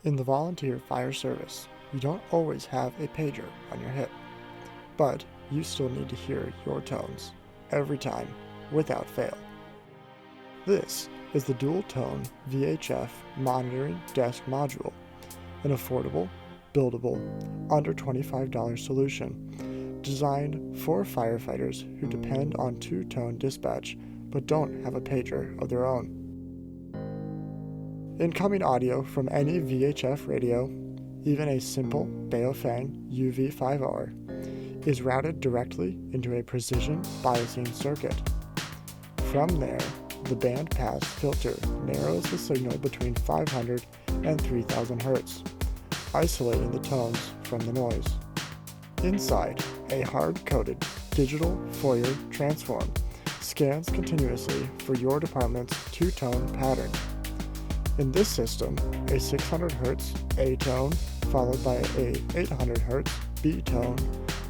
In the volunteer fire service, you don't always have a pager on your hip, but you still need to hear your tones every time without fail. This is the dual-tone VHF monitoring desk module, an affordable, buildable, under $25 solution designed for firefighters who depend on two-tone dispatch but don't have a pager of their own. Incoming audio from any VHF radio, even a simple Baofeng UV5R, is routed directly into a precision biasing circuit. From there, the bandpass filter narrows the signal between 500 and 3000 Hz, isolating the tones from the noise. Inside, a hard-coded digital Fourier transform scans continuously for your department's two-tone pattern. In this system, a 600 Hz A tone followed by a 800 Hz B tone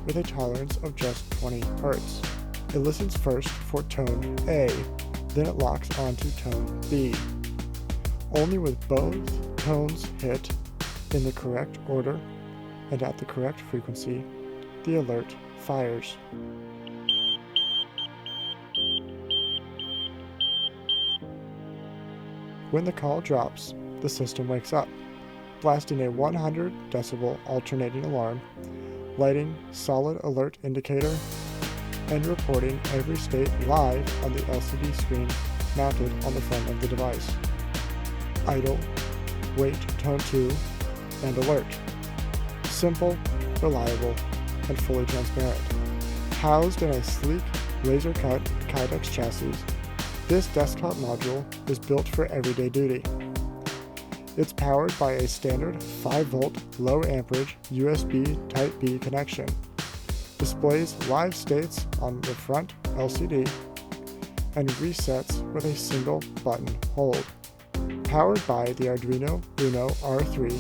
with a tolerance of just 20 Hz. It listens first for tone A, then it locks onto tone B. Only with both tones hit in the correct order and at the correct frequency, the alert fires. When the call drops, the system wakes up, blasting a 100 decibel alternating alarm, lighting solid alert indicator, and reporting every state live on the LCD screen mounted on the front of the device. Idle, wait tone 2, and alert. Simple, reliable, and fully transparent. Housed in a sleek, laser-cut Kydex chassis, this desktop module is built for everyday duty. It's powered by a standard 5-volt low amperage USB Type-B connection, displays live states on the front LCD, and resets with a single button hold. Powered by the Arduino Uno R3,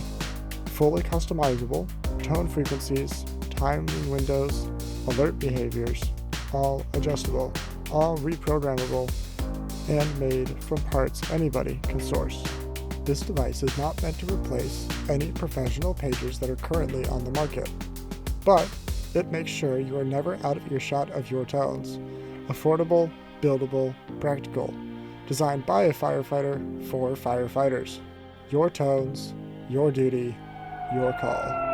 fully customizable, tone frequencies, timing windows, alert behaviors, all adjustable, all reprogrammable, and made from parts anybody can source. This device is not meant to replace any professional pagers that are currently on the market, but it makes sure you are never out of earshot of your tones. Affordable, buildable, practical. Designed by a firefighter for firefighters. Your tones, your duty, your call.